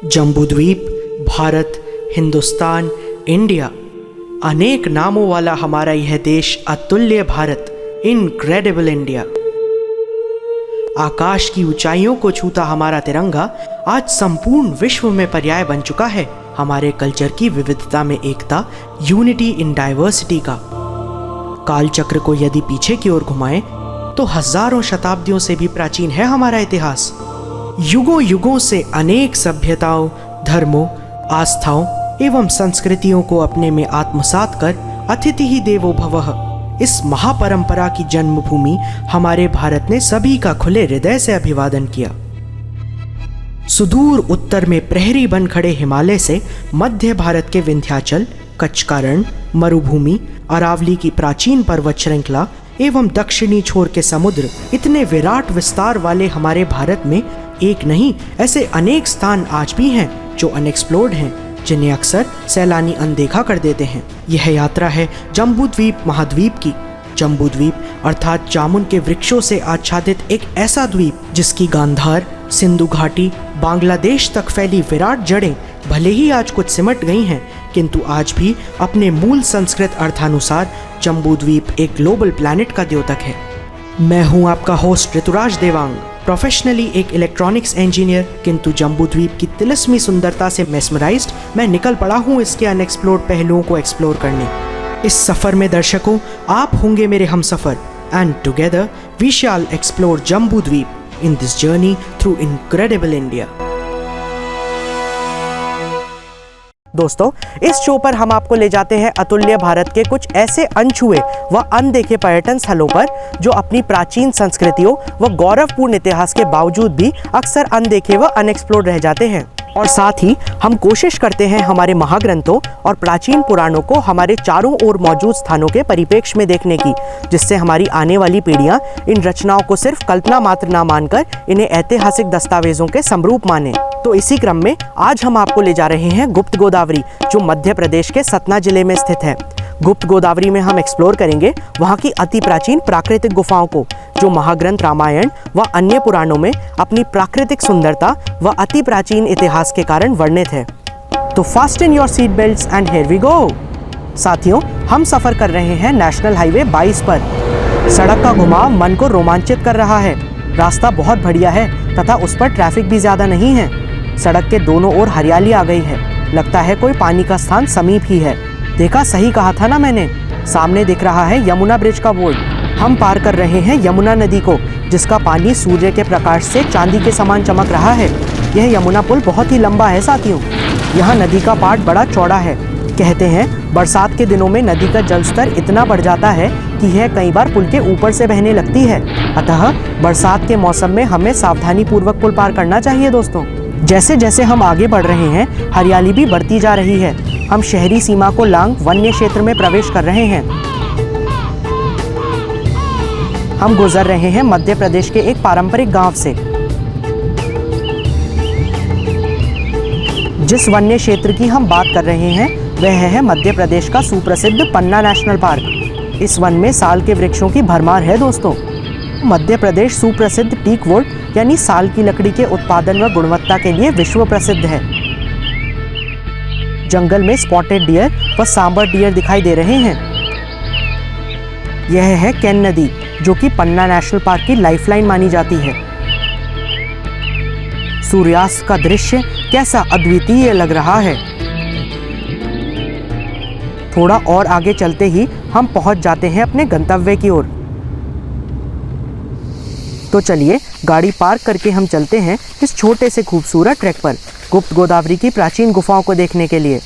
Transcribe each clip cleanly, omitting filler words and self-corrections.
Jambudvipa, Bharat, Hindustan, India, अनेक नामों वाला हमारा यह देश अतुल्य भारत, इनक्रेडिबल इंडिया। आकाश की ऊंचाइयों को छूता हमारा तिरंगा आज संपूर्ण विश्व में पर्याय बन चुका है हमारे कल्चर की विविधता में एकता, यूनिटी इन डाइवर्सिटी का। कालचक्र को यदि पीछे की ओर घुमाएं तो हजारों शताब्दियों से भी प्राचीन है हमारा इतिहास। युगों युगों से अनेक सभ्यताओं, धर्मों, आस्थाओं एवं संस्कृतियों को अपने में आत्मसात कर अतिथि ही देवो भवः इस महापरंपरा की जन्मभूमि हमारे भारत ने सभी का खुले हृदय से अभिवादन किया। सुदूर उत्तर में प्रहरी बन खड़े हिमालय से मध्य भारत के विंध्याचल, कच्छ का रण, मरुभूमि, अरावली की प्राचीन पर्वत श्रृंखला एवं दक्षिणी छोर के समुद्र, इतने विराट विस्तार वाले हमारे भारत में एक नहीं ऐसे अनेक स्थान आज भी हैं जो अनएक्सप्लोर्ड हैं, जिन्हें अक्सर सैलानी अनदेखा कर देते हैं। यह यात्रा है जम्बूद्वीप महाद्वीप की। जम्बूद्वीप अर्थात जामुन के वृक्षों से आच्छादित एक ऐसा द्वीप जिसकी गांधार, सिंधु घाटी, बांग्लादेश तक फैली विराट जड़ें भले ही आज कुछ सिमट गई हैं, किंतु आज भी अपने मूल संस्कृत अर्थानुसार जम्बूद्वीप एक ग्लोबल प्लैनेट का द्योतक है। मैं हूं आपका होस्ट ऋतुराज देवांग, प्रोफेशनली एक इलेक्ट्रॉनिक्स इंजीनियर, किंतु जम्बूद्वीप की तिलस्मी सुंदरता से मेस्मराइज्ड मैं निकल पड़ा हूं इसके अनएक्सप्लोर्ड पहलुओं को एक्सप्लोर करने। इस सफर में दर्शकों आप होंगे मेरे हमसफर, and together we shall explore Jambudvipa in this journey through incredible India. दोस्तों, इस शो पर हम आपको ले जाते हैं अतुल्य भारत के कुछ ऐसे अनछुए व अनदेखे पर्यटन स्थलों पर जो अपनी प्राचीन संस्कृतियों व गौरवपूर्ण इतिहास के बावजूद भी अक्सर अनदेखे व अनएक्सप्लोर्ड रह जाते हैं। और साथ ही हम कोशिश करते हैं हमारे महाग्रंथों और प्राचीन पुराणों को हमारे चारों ओर मौजूद स्थानों के परिप्रेक्ष्य में देखने की, जिससे हमारी आने वाली पीढ़ियां इन रचनाओं को सिर्फ कल्पना मात्र ना मानकर इन्हें ऐतिहासिक दस्तावेजों के समरूप माने। तो इसी क्रम में आज हम आपको ले जा रहे हैं गुप्त गोदावरी, जो मध्य प्रदेश के सतना जिले में स्थित है। गुप्त गोदावरी में हम एक्सप्लोर करेंगे वहाँ की अति प्राचीन प्राकृतिक गुफाओं को, जो महाग्रंथ रामायण व अन्य पुराणों में अपनी प्राकृतिक सुंदरता व अति प्राचीन इतिहास के कारण वर्णित है। तो fasten your seat belts and here we go. साथियों, हम सफर कर रहे हैं नेशनल हाईवे 22 पर। सड़क का घुमाव मन को रोमांचित कर रहा है। रास्ता बहुत बढ़िया है तथा उस पर ट्रैफिक भी ज्यादा नहीं है। सड़क के दोनों ओर हरियाली आ गई है। लगता है कोई पानी का स्थान समीप ही है। देखा, सही कहा था ना मैंने। सामने दिख रहा है यमुना ब्रिज का बोर्ड। हम पार कर रहे हैं यमुना नदी को, जिसका पानी सूर्य के प्रकाश से चांदी के समान चमक रहा है। यह यमुना पुल बहुत ही लंबा है साथियों। यहाँ नदी का पार्ट बड़ा चौड़ा है। कहते हैं बरसात के दिनों में नदी का जलस्तर इतना बढ़ जाता है कि यह कई बार पुल के ऊपर से बहने लगती है। अतः बरसात के मौसम में हमें सावधानी पूर्वक पुल पार करना चाहिए दोस्तों। जैसे जैसे हम आगे बढ़ रहे हैं, हरियाली भी बढ़ती जा रही है। हम शहरी सीमा को लांघ वन्य क्षेत्र में प्रवेश कर रहे हैं। हम गुजर रहे हैं मध्य प्रदेश के एक पारंपरिक गांव से। जिस वन्य क्षेत्र की हम बात कर रहे हैं वह है मध्य प्रदेश का सुप्रसिद्ध पन्ना नेशनल पार्क। इस वन में साल के वृक्षों की भरमार है दोस्तों। मध्य प्रदेश सुप्रसिद्ध टीक वुड यानी साल की लकड़ी के उत्पादन व गुणवत्ता के लिए विश्व प्रसिद्ध है। जंगल में स्पॉटेड डियर व सांबर डियर दिखाई दे रहे हैं। यह है केन नदी, जो कि पन्ना नेशनल पार्क की लाइफलाइन मानी जाती है। सूर्यास्त का दृश्य कैसा अद्वितीय लग रहा है। थोड़ा और आगे चलते ही हम पहुंच जाते हैं अपने गंतव्य की ओर। तो चलिए गाड़ी पार्क करके हम चलते हैं इस छोटे से खूबसूरत ट्रैक पर गुप्त गोदावरी की प्राचीन गुफाओं को देखने के लिए।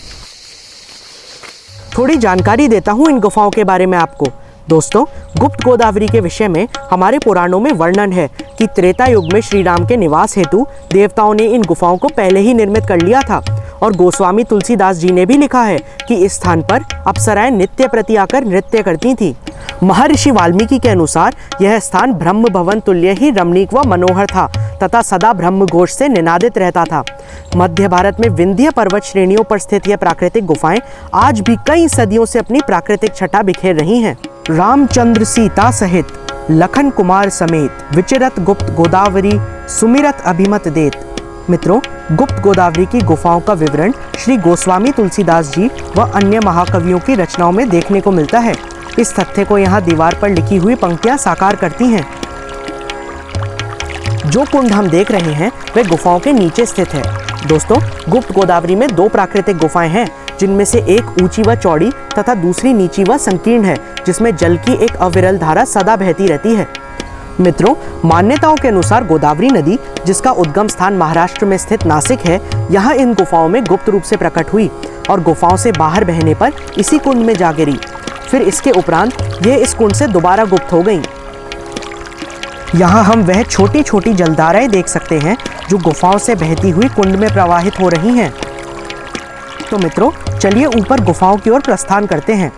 थोड़ी जानकारी देता हूँ इन गुफाओं के बारे में आपको। दोस्तों, गुप्त गोदावरी के विषय में हमारे पुराणों में वर्णन है कि त्रेता युग में श्री राम के निवास हेतु देवताओं ने इन गुफाओं को पहले ही निर्मित कर लिया था। और गोस्वामी तुलसीदास जी ने भी लिखा है कि इस स्थान पर अप्सराएं नित्य प्रति आकर नृत्य करती थीं। महर्षि वाल्मीकि के अनुसार यह स्थान ब्रह्म भवन तुल्य ही रमणीक व मनोहर था तथा सदा ब्रह्म घोष से निनादित रहता था। मध्य भारत में विंध्य पर्वत श्रेणियों पर स्थित यह प्राकृतिक गुफाएं आज भी कई सदियों से अपनी प्राकृतिक छटा बिखेर रही हैं। रामचंद्र सीता सहित लखन कुमार समेत विचरत गुप्त गोदावरी सुमिरत अभिमत देत, मित्रों, गुप्त गोदावरी की गुफाओं का विवरण श्री गोस्वामी तुलसीदास जी व अन्य महाकवियों की रचनाओं में देखने को मिलता है। इस तथ्य को यहाँ दीवार पर लिखी हुई पंक्तियां साकार करती हैं। जो कुंड हम देख रहे हैं वे गुफाओं के नीचे स्थित है। दोस्तों, गुप्त गोदावरी में 2 प्राकृतिक गुफाएं हैं, जिनमें से एक ऊंची व चौड़ी तथा दूसरी नीची व संकीर्ण है, जिसमें जल की एक अविरल धारा सदा बहती रहती है। मित्रों, मान्यताओं के अनुसार गोदावरी नदी, जिसका उद्गम स्थान महाराष्ट्र में स्थित नासिक है, यहाँ इन गुफाओं में गुप्त रूप से प्रकट हुई और गुफाओं से बाहर बहने पर इसी कुंड में जा गिरी। फिर इसके उपरांत यह इस कुंड से दोबारा गुप्त हो गई। यहाँ हम वह छोटी छोटी जलधाराएं देख सकते हैं जो गुफाओं से बहती हुई कुंड में प्रवाहित हो रही हैं। तो मित्रों, चलिए ऊपर गुफाओं की ओर प्रस्थान करते हैं।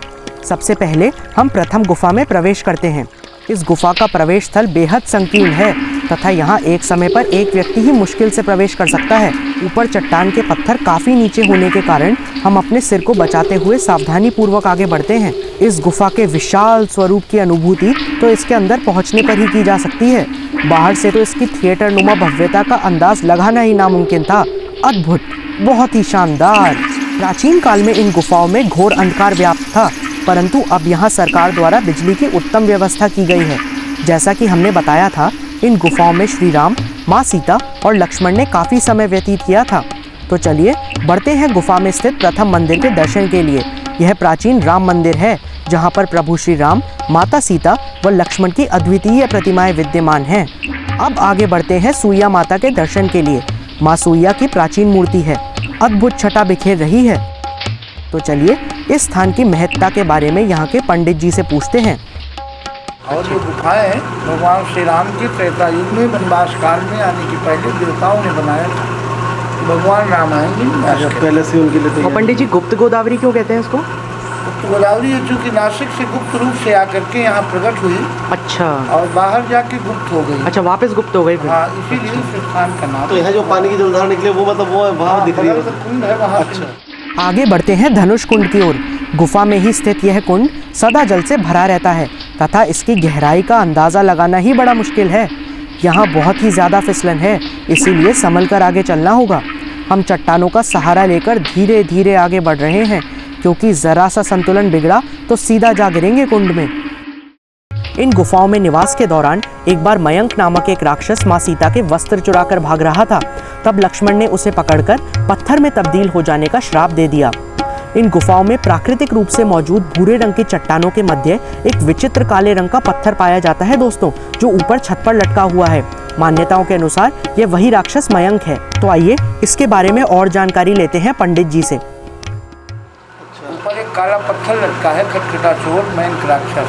सबसे पहले हम प्रथम गुफा में प्रवेश करते हैं। इस गुफा का प्रवेश स्थल बेहद संकीर्ण है तथा यहाँ एक समय पर एक व्यक्ति ही मुश्किल से प्रवेश कर सकता है। ऊपर चट्टान के पत्थर काफी नीचे होने के कारण हम अपने सिर को बचाते हुए सावधानी पूर्वक आगे बढ़ते हैं। इस गुफा के विशाल स्वरूप की अनुभूति तो इसके अंदर पहुँचने पर ही की जा सकती है। बाहर से तो इसकी थिएटर नुमा भव्यता का अंदाज लगाना ही नामुमकिन था। अद्भुत, बहुत ही शानदार। प्राचीन काल में इन गुफाओं में घोर अंधकार व्याप्त था, परंतु अब यहाँ सरकार द्वारा बिजली की उत्तम व्यवस्था की गई है। जैसा कि हमने बताया था, इन गुफाओं में श्री राम, माँ सीता और लक्ष्मण ने काफ़ी समय व्यतीत किया था। तो चलिए बढ़ते हैं गुफा में स्थित प्रथम मंदिर के दर्शन के लिए। यह प्राचीन राम मंदिर है, जहाँ पर प्रभु श्री राम, माता सीता व लक्ष्मण की अद्वितीय प्रतिमाएं विद्यमान हैं। अब आगे बढ़ते हैं सूया माता के दर्शन के लिए। माँ सूया की प्राचीन मूर्ति है, अद्भुत छटा बिखेर रही है। तो चलिए इस स्थान की महत्ता के बारे में यहाँ के पंडित जी से पूछते हैं। और ये गुफाएं भगवान श्री राम के त्रेता युग में वनवास काल में आने के पहले देवताओं ने बनाया था। भगवान राम आएंगे पहले से उनके लिए। और पंडित जी, गुप्त गोदावरी क्यों कहते हैं इसको? गुप्त गोदावरी चूँकि नासिक से गुप्त रूप से आकर के यहाँ प्रकट हुई। अच्छा। और बाहर जाके गुप्त हो गई। अच्छा, वापस गुप्त हो गई फिर। हाँ, इसीलिए इस स्थान का नाम। तो यहाँ जो पानी की जलधारा निकले वो मतलब वो वहाँ दिख रही है, कुंड है वहाँ। अच्छा। आगे बढ़ते हैं धनुष कुंड की ओर। गुफा में ही स्थित यह कुंड सदा जल से भरा रहता है तथा इसकी गहराई का अंदाज़ा लगाना ही बड़ा मुश्किल है। यहाँ बहुत ही ज़्यादा फिसलन है, इसीलिए संभल कर आगे चलना होगा। हम चट्टानों का सहारा लेकर धीरे धीरे आगे बढ़ रहे हैं, क्योंकि ज़रा सा संतुलन बिगड़ा तो सीधा जा गिरेंगे कुंड में। इन गुफाओं में निवास के दौरान एक बार मयंक नामक एक राक्षस माँ सीता के वस्त्र चुराकर भाग रहा था। तब लक्ष्मण ने उसे पकड़कर पत्थर में तब्दील हो जाने का श्राप दे दिया। इन गुफाओं में प्राकृतिक रूप से मौजूद भूरे रंग की चट्टानों के मध्य एक विचित्र काले रंग का पत्थर पाया जाता है दोस्तों, जो ऊपर छत पर लटका हुआ है। मान्यताओं के अनुसार यह वही राक्षस मयंक है। तो आइए इसके बारे में और जानकारी लेते हैं पंडित जी से। ऊपर एक काला पत्थर लटका है, खटखटा चोर मयंक राक्षस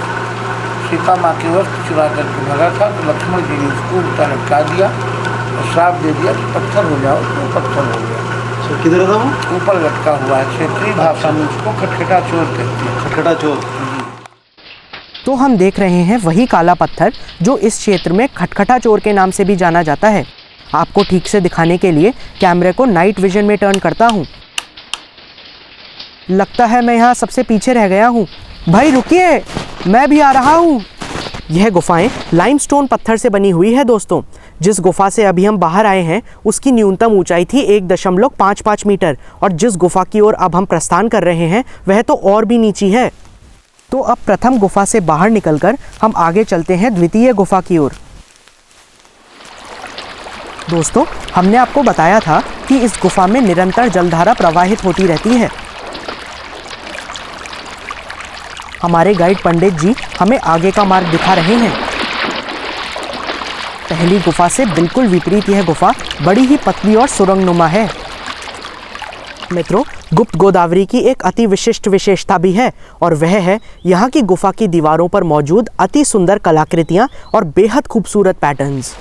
सीता माँ के वस्त्र चुरा करके भगा था। तो लक्ष्मण जी ने उसको उल्टा लटका दिया और श्राप दे दिया कि पत्थर हो जाओ, तो पत्थर हो गया। किधर था वो? ऊपर लटका हुआ है। क्षेत्रीय भाषा में उसको खटखटा चोर कहते हैं। खटखटा चोर। तो हम देख रहे हैं वही काला पत्थर जो इस क्षेत्र में खटखटा चोर के नाम से भी जाना जाता है। आपको ठीक से दिखाने के लिए कैमरे को नाइट विजन में टर्न करता हूँ। लगता है मैं यहाँ सबसे पीछे रह गया हूँ। भाई रुकिए, मैं भी आ रहा हूँ। यह गुफाएं लाइमस्टोन पत्थर से बनी हुई है दोस्तों। जिस गुफा से अभी हम बाहर आए हैं उसकी न्यूनतम ऊंचाई थी 1.55 मीटर और जिस गुफा की ओर अब हम प्रस्थान कर रहे हैं वह तो और भी नीची है। तो अब प्रथम गुफा से बाहर निकलकर हम आगे चलते हैं द्वितीय गुफा की ओर। दोस्तों, हमने आपको बताया था कि इस गुफा में निरंतर जलधारा प्रवाहित होती रहती है। हमारे गाइड पंडित जी हमें आगे का मार्ग दिखा रहे हैं। पहली गुफा से बिल्कुल विपरीत यह गुफा बड़ी ही पतली और सुरंगनुमा है। मित्रों, गुप्त गोदावरी की एक अति विशिष्ट विशेषता भी है और वह है यहाँ की गुफा की दीवारों पर मौजूद अति सुंदर कलाकृतियाँ और बेहद खूबसूरत पैटर्न्स।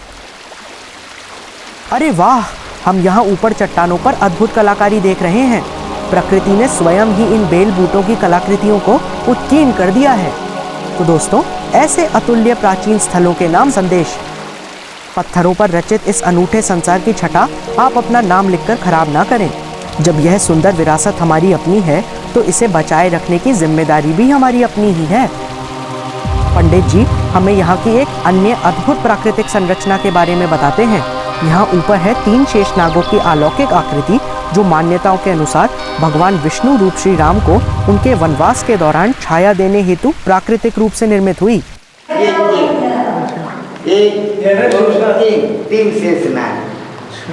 अरे वाह, हम यहाँ ऊपर चट्टानों पर अद्भुत कलाकारी देख रहे हैं। प्रकृति ने स्वयं ही इन बेल बूटों की कलाकृतियों को उत्कीर्ण कर दिया है। तो दोस्तों, ऐसे अतुल्य प्राचीन स्थलों के नाम संदेश। पत्थरों पर रचित इस अनूठे संसार की छटा आप अपना नाम लिखकर खराब ना करें। जब यह सुंदर विरासत हमारी अपनी है तो इसे बचाए रखने की जिम्मेदारी भी हमारी अपनी ही है। पंडित जी हमें यहाँ की एक अन्य अद्भुत प्राकृतिक संरचना के बारे में बताते हैं। यहाँ ऊपर है 3 शेषनागों की अलौकिक आकृति, जो मान्यताओं के अनुसार भगवान विष्णु रूप श्री राम को उनके वनवास के दौरान छाया देने हेतु प्राकृतिक रूप से निर्मित हुई। तीन शेषनाग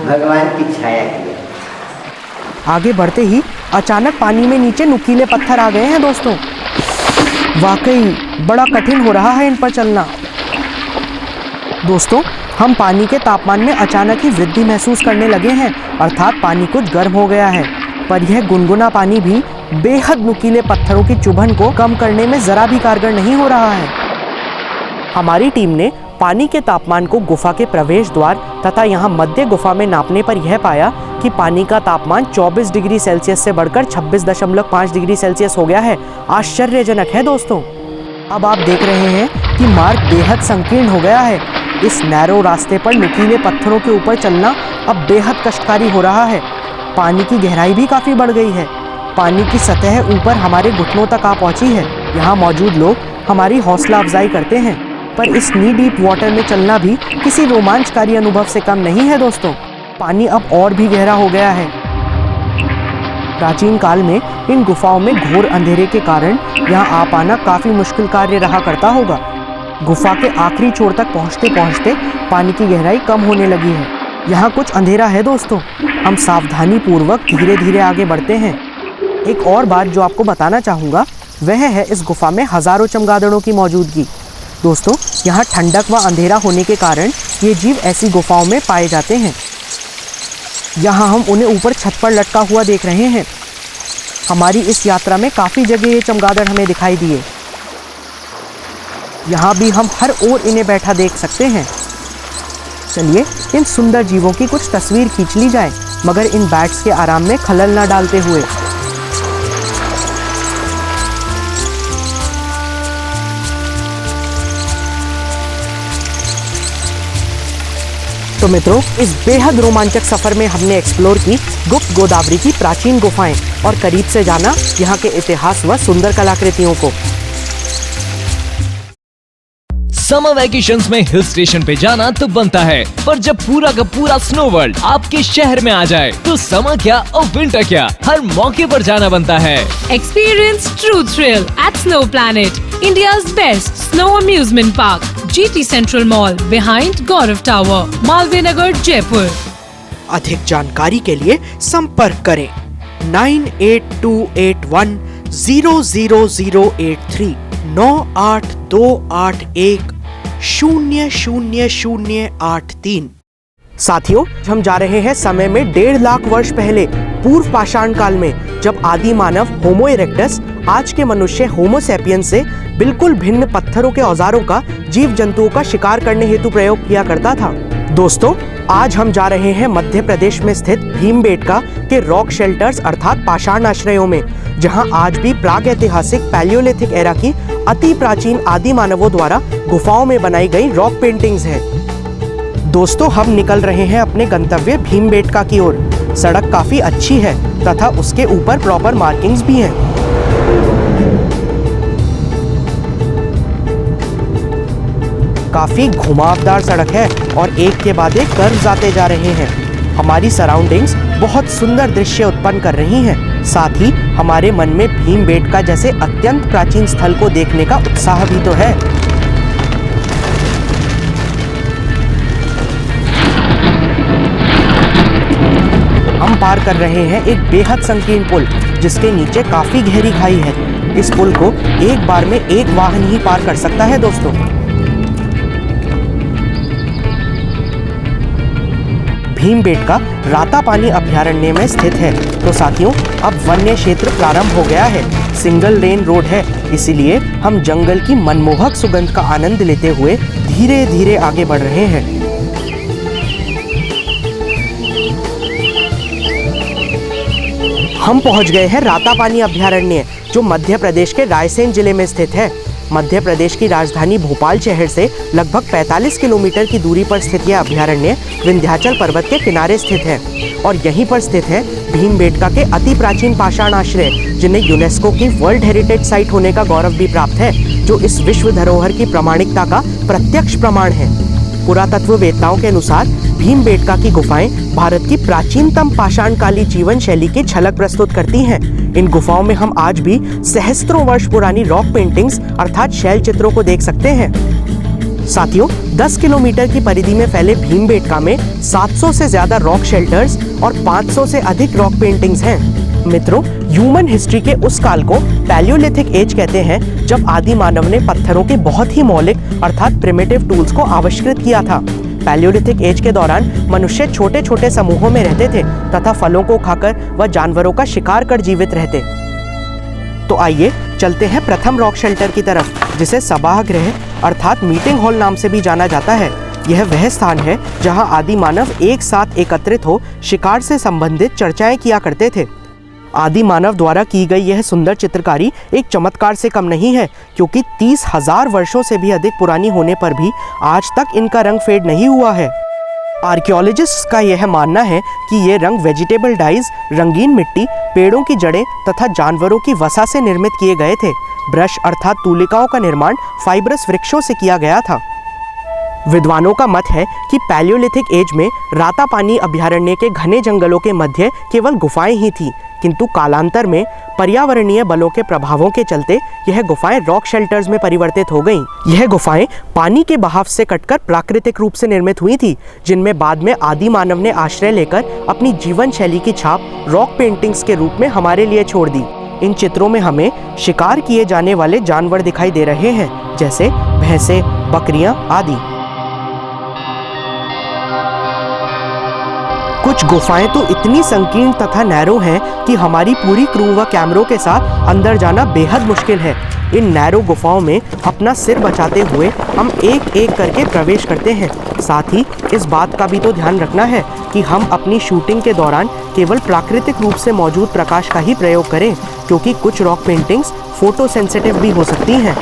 भगवान की छाया की। आगे बढ़ते ही अचानक पानी में नीचे नुकीले पत्थर आ गए हैं दोस्तों। वाकई बड़ा कठिन हो रहा है इन पर चलना। दोस्तों, हम पानी के तापमान में अचानक ही वृद्धि महसूस करने लगे हैं, अर्थात पानी कुछ गर्म हो गया है। पर यह गुनगुना पानी भी बेहद नुकीले पत्थरों की चुभन को कम करने में जरा भी कारगर नहीं हो रहा है। हमारी टीम ने पानी के तापमान को गुफा के प्रवेश द्वार तथा यहाँ मध्य गुफा में नापने पर यह पाया कि पानी का तापमान 24 डिग्री सेल्सियस से बढ़कर 26.5 डिग्री सेल्सियस हो गया है। आश्चर्यजनक है दोस्तों। अब आप देख रहे हैं कि मार्ग बेहद संकीर्ण हो गया है। इस नैरो रास्ते पर नुकीले पत्थरों के ऊपर चलना अब बेहद कष्टकारी हो रहा है। पानी की गहराई भी काफ़ी बढ़ गई है। पानी की सतह ऊपर हमारे घुटनों तक आ पहुंची है। यहाँ मौजूद लोग हमारी हौसला अफजाई करते हैं, पर इस नी डीप वाटर में चलना भी किसी रोमांचकारी अनुभव से कम नहीं है दोस्तों। पानी अब और भी गहरा हो गया है। प्राचीन काल में इन गुफाओं में घोर अंधेरे के कारण यहाँ आ पाना काफ़ी मुश्किल कार्य रहा करता होगा। गुफा के आखिरी छोर तक पहुँचते पहुँचते पानी की गहराई कम होने लगी है। यहाँ कुछ अंधेरा है दोस्तों। हम सावधानी पूर्वक धीरे धीरे आगे बढ़ते हैं। एक और बात जो आपको बताना चाहूँगा वह है इस गुफा में हज़ारों चमगादड़ों की मौजूदगी। दोस्तों, यहाँ ठंडक व अंधेरा होने के कारण ये जीव ऐसी गुफाओं में पाए जाते हैं। यहाँ हम उन्हें ऊपर छत पर लटका हुआ देख रहे हैं। हमारी इस यात्रा में काफ़ी जगह ये चमगादड़ हमें दिखाई दिए। यहाँ भी हम हर ओर इन्हें बैठा देख सकते हैं। चलिए इन सुंदर जीवों की कुछ तस्वीर खींच ली जाए, मगर इन बैट्स के आराम में खलल न डालते हुए। तो मित्रों, इस बेहद रोमांचक सफर में हमने एक्सप्लोर की गुप्त गोदावरी की प्राचीन गुफाएं और करीब से जाना यहाँ के इतिहास व सुंदर कलाकृतियों को। समर वेकेशंस में हिल स्टेशन पे जाना तो बनता है, पर जब पूरा का पूरा स्नो वर्ल्ड आपके शहर में आ जाए तो समर क्या और विंटर क्या, हर मौके पर जाना बनता है। Experience true thrill at Snow Planet, India's best snow amusement park, GT Central Mall behind Gaurav Tower, Malviya Nagar, Jaipur। अधिक जानकारी के लिए संपर्क करें 9828100083 9828100083। साथियों, हम जा रहे हैं समय में 1.5 लाख वर्ष पहले, पूर्व पाषाण काल में, जब आदि मानव होमो इरेक्टस आज के मनुष्य होमो सैपियंस से बिल्कुल भिन्न पत्थरों के औजारों का जीव जंतुओं का शिकार करने हेतु प्रयोग किया करता था। दोस्तों, आज हम जा रहे हैं मध्य प्रदेश में स्थित भीमबेटका के रॉक शेल्टर्स अर्थात पाषाण आश्रयों में, जहां आज भी प्राग ऐतिहासिक पैलियोलिथिक एरा की अति प्राचीन आदि मानवों द्वारा गुफाओं में बनाई गई रॉक पेंटिंग्स हैं। दोस्तों, हम निकल रहे हैं अपने गंतव्य भीमबेटका की ओर। सड़क काफी अच्छी है तथा उसके ऊपर प्रॉपर मार्किंग्स भी हैं। काफी घुमावदार सड़क है और एक के बाद एक कर्व्स आते जा रहे हैं। हमारी सराउंडिंग्स बहुत सुंदर दृश्य उत्पन्न कर रही हैं। साथ ही हमारे मन में भीमबेटका जैसे अत्यंत प्राचीन स्थल को देखने का उत्साह भी तो है। हम पार कर रहे हैं एक बेहद संकीर्ण पुल, जिसके नीचे काफी गहरी खाई है। इस पुल को एक बार में एक वाहन ही पार कर सकता है दोस्तों। भीमबेटका रातापानी अभयारण्य में स्थित है। तो साथियों, अब वन्य क्षेत्र प्रारंभ हो गया है। सिंगल लेन रोड है, इसीलिए हम जंगल की मनमोहक सुगंध का आनंद लेते हुए धीरे धीरे आगे बढ़ रहे हैं। हम पहुंच गए हैं रातापानी अभयारण्य, जो मध्य प्रदेश के रायसेन जिले में स्थित है। मध्य प्रदेश की राजधानी भोपाल शहर से लगभग 45 किलोमीटर की दूरी पर स्थित यह अभयारण्य विंध्याचल पर्वत के किनारे स्थित है और यहीं पर स्थित है भीमबेटका के अति प्राचीन पाषाण आश्रय, जिन्हें यूनेस्को की वर्ल्ड हेरिटेज साइट होने का गौरव भी प्राप्त है, जो इस विश्व धरोहर की प्रामाणिकता का प्रत्यक्ष प्रमाण है। पुरातत्ववेत्ताओं के अनुसार भीमबेटका की गुफाएं भारत की प्राचीनतम पाषाणकालीन जीवन शैली की झलक प्रस्तुत करती हैं। इन गुफाओं में हम आज भी सहस्त्रों वर्ष पुरानी रॉक पेंटिंग्स अर्थात शैल चित्रों को देख सकते हैं। साथियों, 10 किलोमीटर की परिधि में फैले भीमबेटका में 700 से ज्यादा रॉक शेल्टर्स और 500 से अधिक रॉक पेंटिंग्स हैं। मित्रों, ह्यूमन हिस्ट्री के उस काल को पैलियोलिथिक एज कहते हैं, जब आदि मानव ने पत्थरों के बहुत ही मौलिक अर्थात प्रिमिटिव टूल्स को आविष्कृत किया था। पैलियोलिथिक एज के दौरान मनुष्य छोटे छोटे समूहों में रहते थे तथा फलों को खाकर व जानवरों का शिकार कर जीवित रहते। तो आइए चलते हैं प्रथम रॉक शेल्टर की तरफ, जिसे सभागृह अर्थात मीटिंग हॉल नाम से भी जाना जाता है। यह वह स्थान है जहां आदि मानव एक साथ एकत्रित हो शिकार से संबंधित चर्चाएं किया करते थे। आदि मानव द्वारा की गई यह सुंदर चित्रकारी एक चमत्कार से कम नहीं है, क्योंकि 30,000 वर्षों से भी अधिक पुरानी होने पर भी आज तक इनका रंग फेड नहीं हुआ है। आर्कियोलॉजिस्ट्स का यह मानना है कि ये रंग वेजिटेबल डाइज, रंगीन मिट्टी, पेड़ों की जड़ें तथा जानवरों की वसा से निर्मित किए गए थे। ब्रश अर्थात तूलिकाओं का निर्माण फाइब्रस वृक्षों से किया गया था। विद्वानों का मत है कि पैलियोलिथिक एज में रातापानी अभयारण्य के घने जंगलों के मध्य केवल गुफाएं ही थीं, किंतु कालांतर में पर्यावरणीय बलों के प्रभावों के चलते यह गुफाएं रॉक शेल्टर्स में परिवर्तित हो गईं। यह गुफाएं पानी के बहाव से कटकर प्राकृतिक रूप से निर्मित हुई थी, जिनमें बाद में आदि मानव ने आश्रय लेकर अपनी जीवन शैली की छाप रॉक पेंटिंग्स के रूप में हमारे लिए छोड़ दी। इन चित्रों में हमें शिकार किए जाने वाले जानवर दिखाई दे रहे हैं, जैसे भैंसे, बकरियां आदि। कुछ गुफाएं तो इतनी संकीर्ण तथा नैरो हैं कि हमारी पूरी क्रू व कैमरों के साथ अंदर जाना बेहद मुश्किल है। इन नैरो गुफाओं में अपना सिर बचाते हुए हम एक एक करके प्रवेश करते हैं। साथ ही इस बात का भी तो ध्यान रखना है कि हम अपनी शूटिंग के दौरान केवल प्राकृतिक रूप से मौजूद प्रकाश का ही प्रयोग करें, क्योंकि कुछ रॉक पेंटिंग्स फोटो सेंसिटिव भी हो सकती हैं।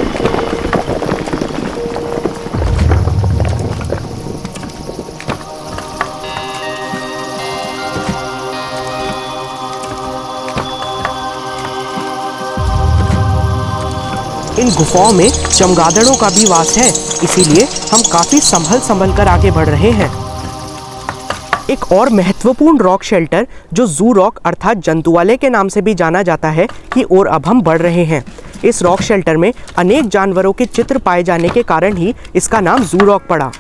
इन गुफाओं में चमगादड़ों का भी वास है, इसीलिए हम काफी संभल कर आगे बढ़ रहे हैं। एक और महत्वपूर्ण रॉक शेल्टर जो जू रॉक अर्थात जंतुवालय के नाम से भी जाना जाता है की ओर अब हम बढ़ रहे हैं। इस रॉक शेल्टर में अनेक जानवरों के चित्र पाए जाने के कारण ही इसका नाम जू रॉक पड़ा।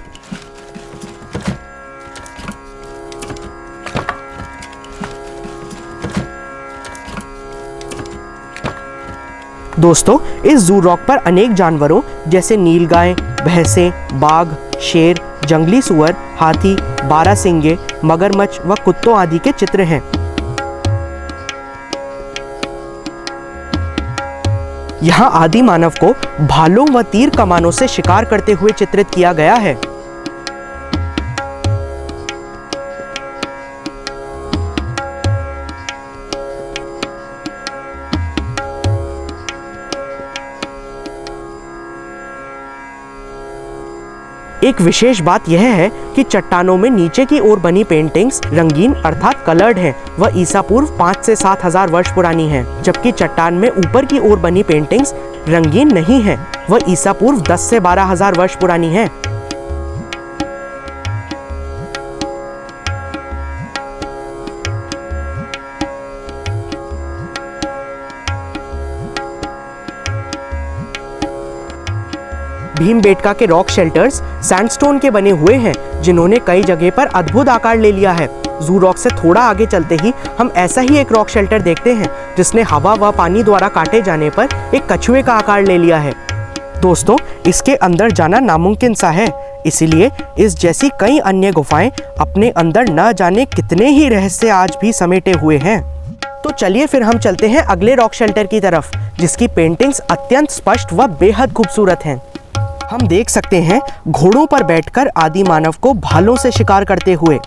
दोस्तों, इस जू रॉक पर अनेक जानवरों जैसे नीलगाय, भैंसे, बाघ, शेर, जंगली सुअर, हाथी, बारहसिंगे, मगरमच्छ व कुत्तों आदि के चित्र हैं। यहाँ आदि मानव को भालों व तीर कमानों से शिकार करते हुए चित्रित किया गया है। एक विशेष बात यह है कि चट्टानों में नीचे की ओर बनी पेंटिंग्स रंगीन अर्थात कलर्ड हैं व ईसा पूर्व 5 से 7,000 वर्ष पुरानी हैं, जबकि चट्टान में ऊपर की ओर बनी पेंटिंग्स रंगीन नहीं हैं व ईसा पूर्व 10 से 12,000 वर्ष पुरानी हैं। भीमबेटका के रॉक शेल्टर्स सैंडस्टोन के बने हुए हैं, जिन्होंने कई जगह पर अद्भुत आकार ले लिया है। जू रॉक से थोड़ा आगे चलते ही हम ऐसा ही एक रॉक शेल्टर देखते हैं, जिसने हवा व पानी द्वारा काटे जाने पर एक कछुए का आकार ले लिया है। दोस्तों, इसके अंदर जाना नामुमकिन सा है, इसीलिए इस जैसी कई अन्य गुफाएं अपने अंदर न जाने कितने ही रहस्य आज भी समेटे हुए हैं। तो चलिए फिर हम चलते हैं अगले रॉक शेल्टर की तरफ, जिसकी पेंटिंग्स अत्यंत स्पष्ट व बेहद खूबसूरत हैं। हम देख सकते हैं घोड़ों पर बैठकर आदि मानव को भालों से शिकार करते हुए।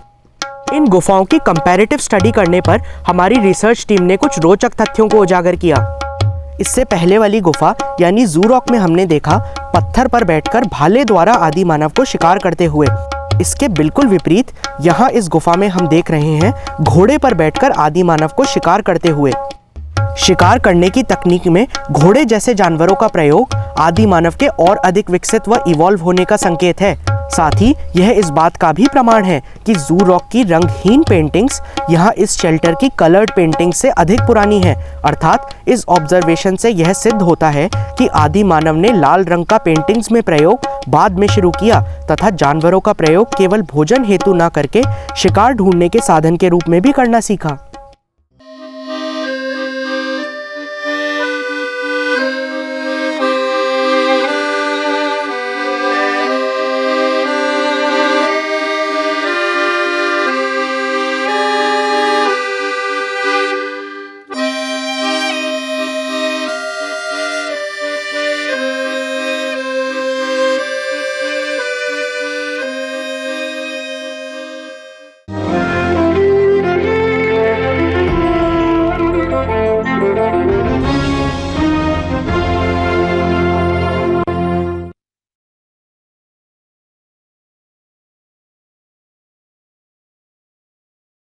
इन गुफाओं की कंपैरेटिव स्टडी करने पर हमारी रिसर्च टीम ने कुछ रोचक तथ्यों को उजागर किया। इससे पहले वाली गुफा यानी जू रॉक में हमने देखा पत्थर पर बैठकर भाले द्वारा आदि मानव को शिकार करते हुए। इसके बिल्कुल विपरीत यहाँ इस गुफा में हम देख रहे हैं घोड़े पर बैठकर आदि मानव को शिकार करते हुए। शिकार करने की तकनीक में घोड़े जैसे जानवरों का प्रयोग आदि मानव के और अधिक विकसित व इवॉल्व होने का संकेत है। साथ ही यह इस बात का भी प्रमाण है कि जू रॉक की रंगहीन पेंटिंग्स यहाँ इस शेल्टर की कलर्ड पेंटिंग से अधिक पुरानी है। अर्थात इस ऑब्जर्वेशन से यह सिद्ध होता है कि आदि मानव ने लाल रंग का पेंटिंग्स में प्रयोग बाद में शुरू किया तथा जानवरों का प्रयोग केवल भोजन हेतु न करके शिकार ढूंढने के साधन के रूप में भी करना सीखा।